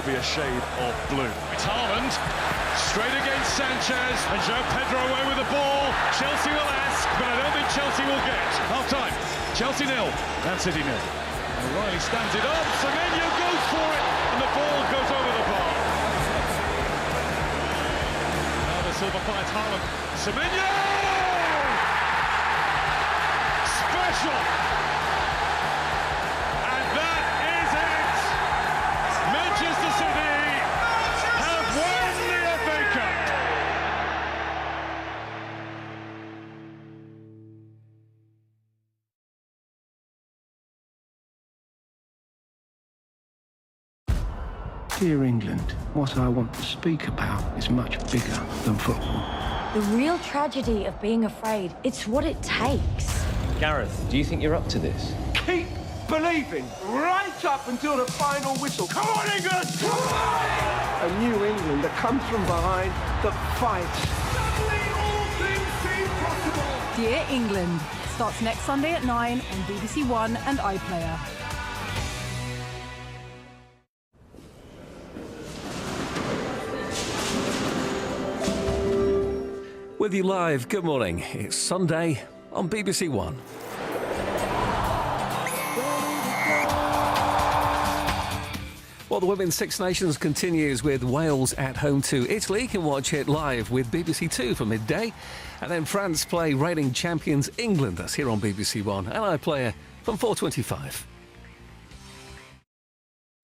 will be a shade of blue. It's Haaland, straight against Sanchez, and João Pedro away with the ball. Chelsea will ask, but I don't think Chelsea will get. Half-time, Chelsea 0, Man City 0. O'Reilly stands it up, Semenyo goes for it, and the ball goes over the bar. Now the Silva finds Haaland, Semenyo! Special! And that is it! Manchester City have won the FA Cup! Dear England, what I want to speak about is much bigger than football. The real tragedy of being afraid, it's what it takes. Gareth, do you think you're up to this? Keep believing right up until the final whistle. Come on, England! Come on! A new England that comes from behind, that fights. Suddenly all things seem possible. Dear England starts next Sunday at 9 on BBC One and iPlayer. With you live, good morning. It's Sunday on BBC One. Well, the Women's Six Nations continues with Wales at home to Italy. You can watch it live with BBC Two for midday. And then France play reigning champions England. That's here on BBC One and iPlayer from 4:25.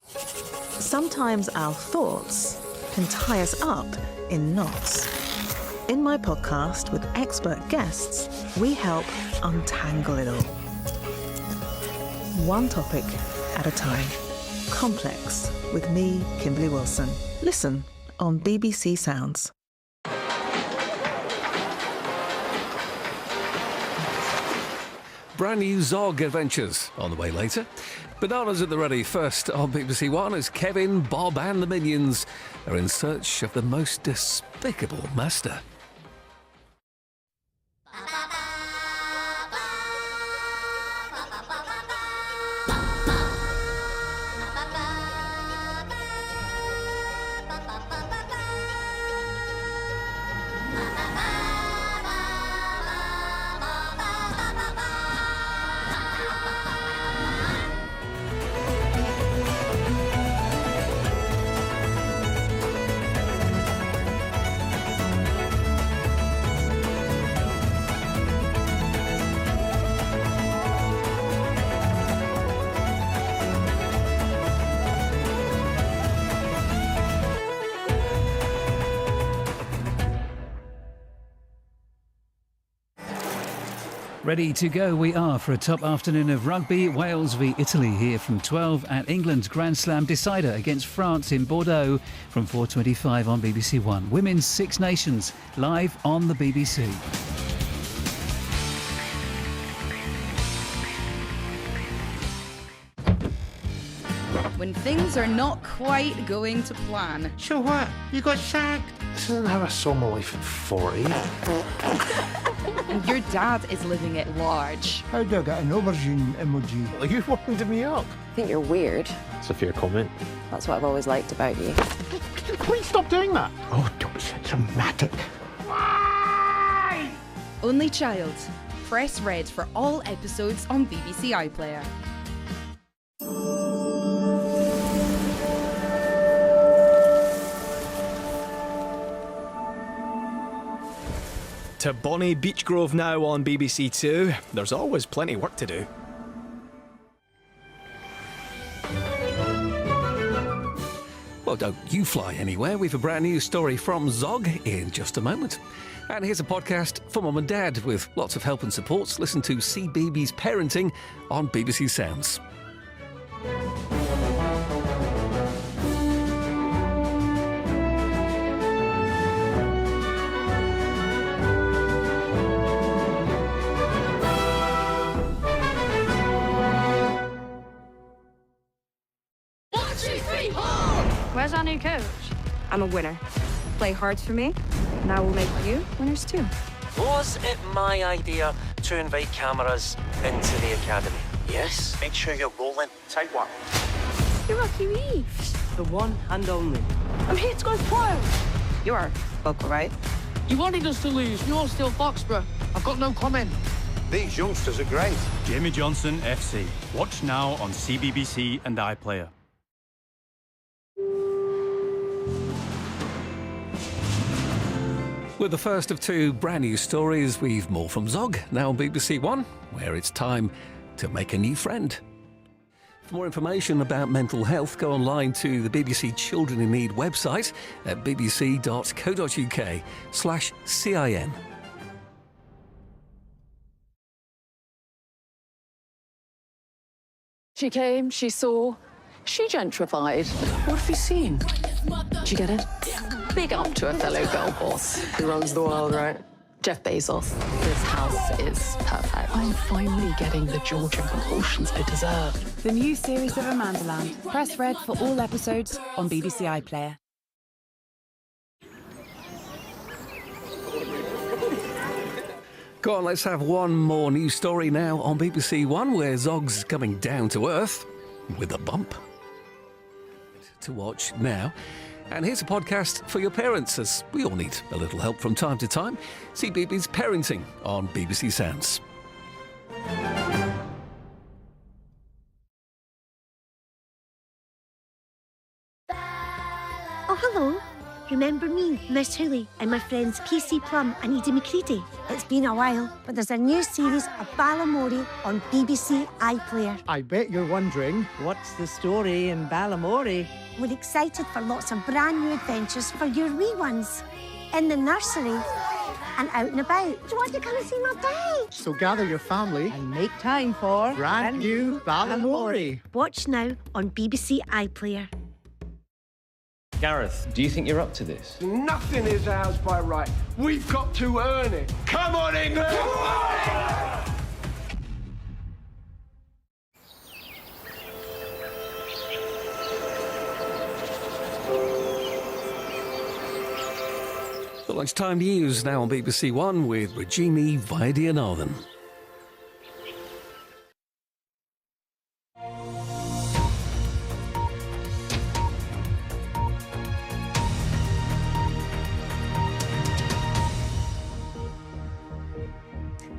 Sometimes our thoughts can tie us up in knots. In my podcast with expert guests, we help untangle it all. One topic at a time. Complex with me, Kimberly Wilson. Listen on BBC Sounds. Brand new Zog adventures on the way later. Bananas at the ready first on BBC One as Kevin, Bob and the Minions are in search of the most despicable master. Ready to go we are for a top afternoon of rugby. Wales v Italy here from 12 at England's Grand Slam decider against France in Bordeaux from 4:25 on BBC One. Women's Six Nations live on the BBC. When things are not quite going to plan. So what? You got sacked? This isn't how I saw my life at 40. And your dad is living it large. How do I get an aubergine emoji? Are you winding me up? I think you're weird. It's a fair comment. That's what I've always liked about you. Please stop doing that. Oh, don't be so dramatic. Why? Only Child. Press red for all episodes on BBC iPlayer. To Bonnie Beechgrove now on BBC Two. There's always plenty of work to do. Well, don't you fly anywhere. We've a brand new story from Zog in just a moment. And here's a podcast for Mum and Dad with lots of help and supports. Listen to See Babies Parenting on BBC Sounds. Where's our new coach? I'm a winner. Play hard for me, and I will make you winners too. Was it my idea to invite cameras into the academy? Yes. Make sure you're rolling. Take one. You're Rocky Reeves. The one and only. I'm here to go wild. You are vocal, right? You wanted us to lose. You're still Foxborough. I've got no comment. These youngsters are great. Jamie Johnson FC. Watch now on CBBC and iPlayer. With the first of two brand new stories, we've more from Zog, now on BBC One, where it's time to make a new friend. For more information about mental health, go online to the BBC Children in Need website at bbc.co.uk/CIN. She came, she saw, she gentrified. What have you seen? Did you get it? Big up to a fellow girl boss. Who runs the world, right? Jeff Bezos. This house is perfect. I'm finally getting the Georgian proportions I deserve. The new series of Amandaland. Press red for all episodes on BBC iPlayer. Go on, let's have one more news story now on BBC One, where Zog's coming down to earth with a bump. To watch now. And here's a podcast for your parents, as we all need a little help from time to time. See BB's Parenting on BBC Sounds. Oh, hello. Remember me, Miss Hooley, and my friends Casey Plum and Edie McCready? It's been a while, but there's a new series of Balamory on BBC iPlayer. I bet you're wondering, what's the story in Balamory? We're excited for lots of brand new adventures for your wee ones. In the nursery and out and about. Do you want to come and see my page? So gather your family and make time for brand new Balamory. Watch now on BBC iPlayer. Gareth, do you think you're up to this? Nothing is ours by right. We've got to earn it. Come on, England! Come on! The lunchtime news now on BBC One with Regini Vaidyanathan.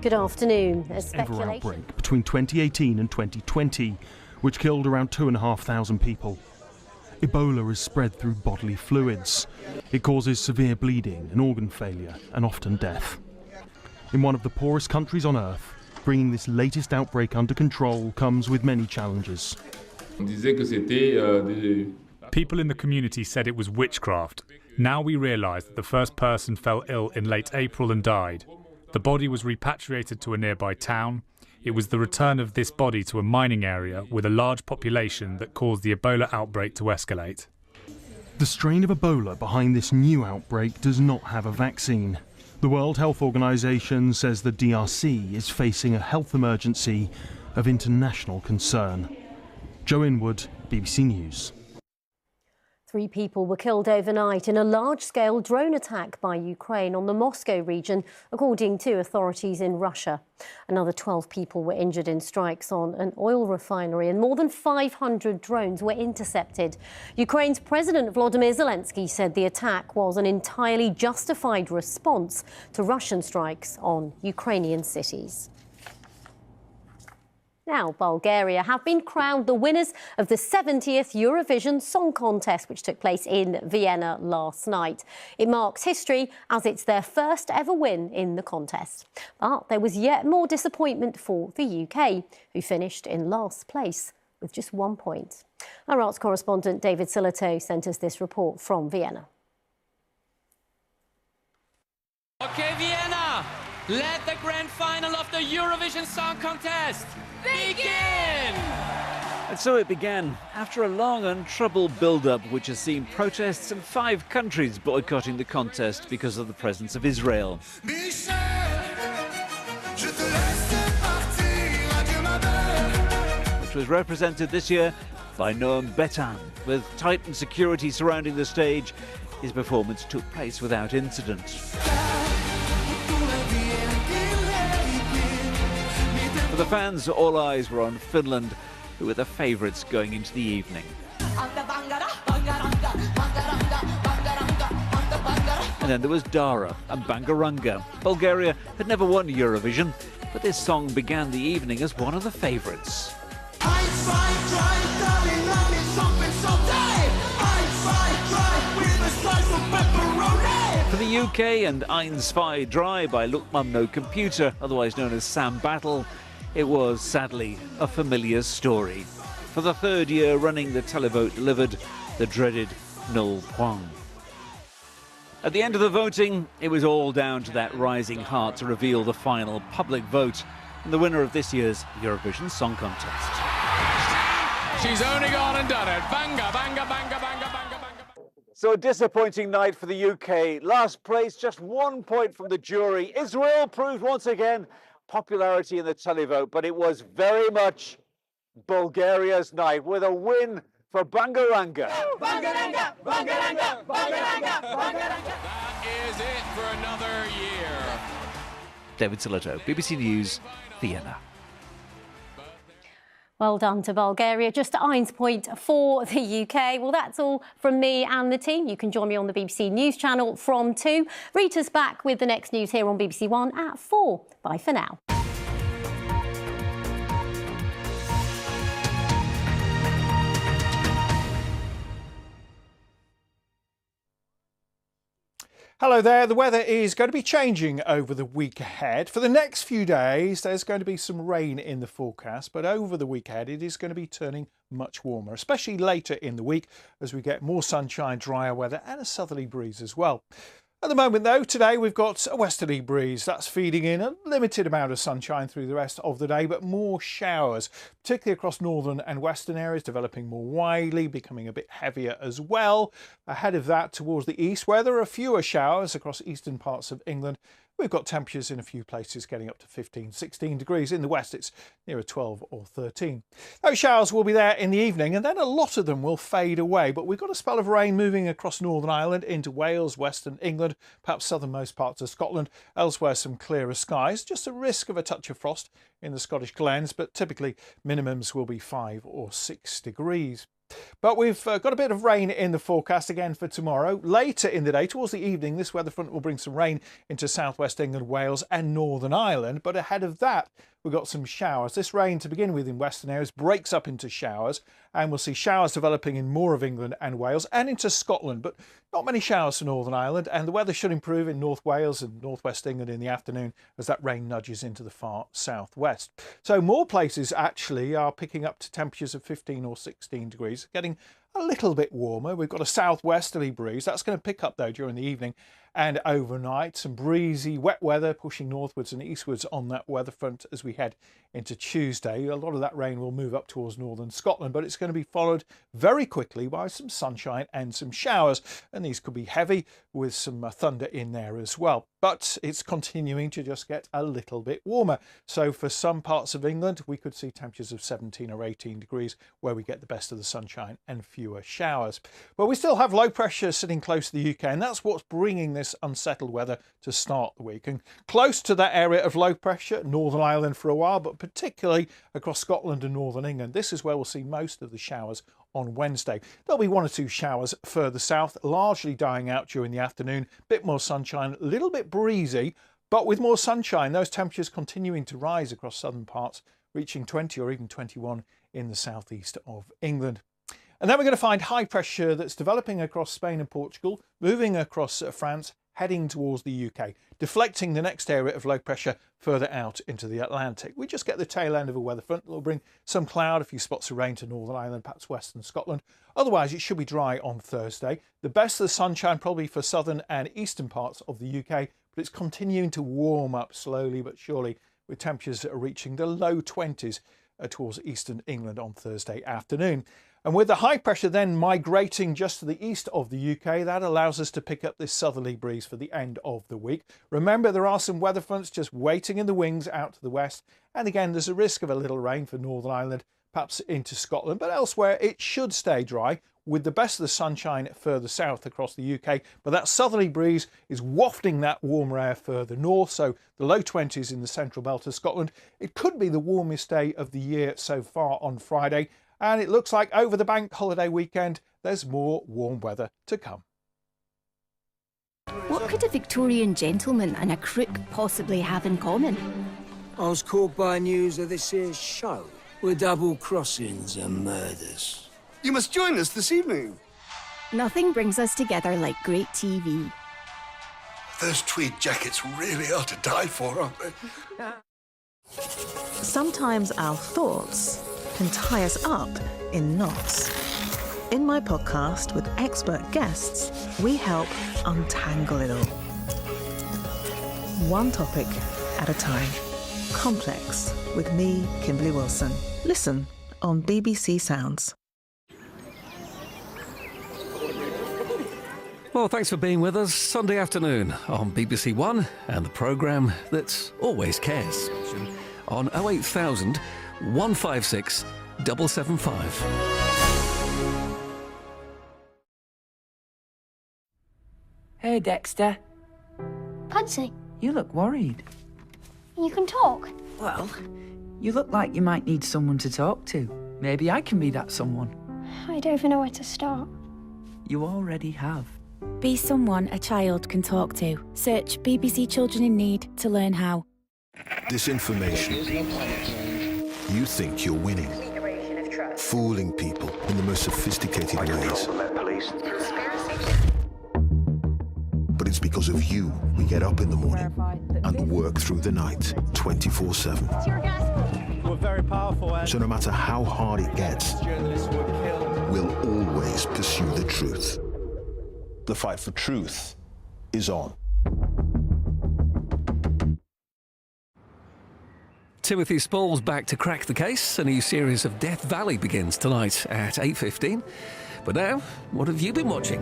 Good afternoon. Ever outbreak between 2018 and 2020, which killed around 2,500 people. Ebola is spread through bodily fluids. It causes severe bleeding and organ failure and often death. In one of the poorest countries on earth, bringing this latest outbreak under control comes with many challenges. People in the community said it was witchcraft. Now we realise that the first person fell ill in late April and died. The body was repatriated to a nearby town. It was the return of this body to a mining area with a large population that caused the Ebola outbreak to escalate. The strain of Ebola behind this new outbreak does not have a vaccine. The World Health Organization says the DRC is facing a health emergency of international concern. Joe Inwood, BBC News. 3 people were killed overnight in a large-scale drone attack by Ukraine on the Moscow region, according to authorities in Russia. Another 12 people were injured in strikes on an oil refinery, and more than 500 drones were intercepted. Ukraine's President Volodymyr Zelensky said the attack was an entirely justified response to Russian strikes on Ukrainian cities. Now, Bulgaria have been crowned the winners of the 70th Eurovision Song Contest, which took place in Vienna last night. It marks history as it's their first ever win in the contest. But there was yet more disappointment for the UK, who finished in last place with just 1 point. Our arts correspondent David Silato sent us this report from Vienna. Okay, Vienna, let the grand final of the Eurovision Song Contest begin! And so it began, after a long and troubled build-up which has seen protests in 5 countries boycotting the contest because of the presence of Israel. Which was represented this year by Noam Betan. With tightened security surrounding the stage, his performance took place without incident. For the fans, all eyes were on Finland, who were the favourites going into the evening. then there was Dara and Bangaranga. Bulgaria had never won Eurovision, but this song began the evening as one of the favourites. For the UK and Eins Zwei Drei by Lukman No Computer, otherwise known as Sam Battle, it was sadly a familiar story. For the third year running, the televote delivered the dreaded null point. At the end of the voting, it was all down to that rising heart to reveal the final public vote and the winner of this year's Eurovision Song Contest. She's only gone and done it. Banga, banga, banga, banga, banga, banga. So a disappointing night for the UK. Last place, just 1 point from the jury. Israel proved once again popularity in the televote, but it was very much Bulgaria's night with a win for Bangaranga. Bangaranga, Bangaranga, Bangaranga, Bangaranga. That is it for another year. David Sillito, BBC News, Vienna. Well done to Bulgaria. Just 1 point for the UK. Well, that's all from me and the team. You can join me on the BBC News channel from 2. Rita's back with the next news here on BBC One at 4. Bye for now. Hello there. The weather is going to be changing over the week ahead. For the next few days, there's going to be some rain in the forecast, but over the week ahead, it is going to be turning much warmer, especially later in the week as we get more sunshine, drier weather and a southerly breeze as well. At the moment, though, today we've got a westerly breeze that's feeding in a limited amount of sunshine through the rest of the day, but more showers, particularly across northern and western areas, developing more widely, becoming a bit heavier as well. Ahead of that, towards the east, where there are fewer showers across eastern parts of England, we've got temperatures in a few places getting up to 15, 16 degrees. In the west, it's nearer 12 or 13. Those showers will be there in the evening, and then a lot of them will fade away. But we've got a spell of rain moving across Northern Ireland into Wales, western England, perhaps southernmost parts of Scotland. Elsewhere, some clearer skies. Just a risk of a touch of frost in the Scottish Glens, but typically minimums will be 5 or 6 degrees. But we've got a bit of rain in the forecast again for tomorrow. Later in the day, towards the evening, this weather front will bring some rain into southwest England, Wales and Northern Ireland. But ahead of that, we've got some showers. This rain, to begin with in western areas, breaks up into showers, and we'll see showers developing in more of England and Wales and into Scotland, but not many showers for Northern Ireland, and the weather should improve in North Wales and northwest England in the afternoon as that rain nudges into the far southwest. So more places actually are picking up to temperatures of 15 or 16 degrees, getting a little bit warmer. We've got a southwesterly breeze. That's going to pick up though during the evening and overnight. Some breezy, wet weather pushing northwards and eastwards on that weather front as we head into Tuesday. A lot of that rain will move up towards northern Scotland, but it's going to be followed very quickly by some sunshine and some showers. And these could be heavy with some thunder in there as well. But it's continuing to just get a little bit warmer. So for some parts of England, we could see temperatures of 17 or 18 degrees where we get the best of the sunshine and fewer showers. But we still have low pressure sitting close to the UK, and that's what's bringing this unsettled weather to start the week. And close to that area of low pressure, Northern Ireland for a while, but particularly across Scotland and Northern England. This is where we'll see most of the showers on Wednesday. There'll be 1 or 2 showers further south, largely dying out during the afternoon. Bit more sunshine, a little bit breezy, but with more sunshine, those temperatures continuing to rise across southern parts, reaching 20 or even 21 in the southeast of England. And then we're going to find high pressure that's developing across Spain and Portugal, moving across France, heading towards the UK, deflecting the next area of low pressure further out into the Atlantic. We just get the tail end of a weather front that will bring some cloud, a few spots of rain to Northern Ireland, perhaps western Scotland. Otherwise, it should be dry on Thursday. The best of the sunshine probably for southern and eastern parts of the UK, but it's continuing to warm up slowly but surely, with temperatures that are reaching the low 20s towards eastern England on Thursday afternoon. And with the high pressure then migrating just to the east of the UK, that allows us to pick up this southerly breeze for the end of the week. Remember, there are some weather fronts just waiting in the wings out to the west. And again, there's a risk of a little rain for Northern Ireland, perhaps into Scotland. But elsewhere, it should stay dry, with the best of the sunshine further south across the UK. But that southerly breeze is wafting that warmer air further north. So the low 20s in the central belt of Scotland. It could be the warmest day of the year so far on Friday. And it looks like over the bank holiday weekend, there's more warm weather to come. What could a Victorian gentleman and a crook possibly have in common? I was called by news of this here show with double crossings and murders. You must join us this evening. Nothing brings us together like great TV. Those tweed jackets really are to die for, aren't they? Sometimes our thoughts can tie us up in knots. In my podcast with expert guests, we help untangle it all. One topic at a time. Complex with me, Kimberly Wilson. Listen on BBC Sounds. Well, thanks for being with us Sunday afternoon on BBC One and the programme that always cares. On 08000 156 775. Hey, Dexter. Pudsey, You look worried. you can talk. Well, you look like you might need someone to talk to. Maybe I can be that someone. I don't even know where to start. You already have. Be someone a child can talk to. Search BBC Children in Need to learn how. Disinformation. You think you're winning. Fooling people in the most sophisticated ways. But it's because of you we get up in the morning and work through the night 24/7. We're very powerful. So no matter how hard it gets, we'll always pursue the truth. The fight for truth is on. Timothy Spall's back to crack the case. A new series of Death Valley begins tonight at 8:15. But now, what have you been watching?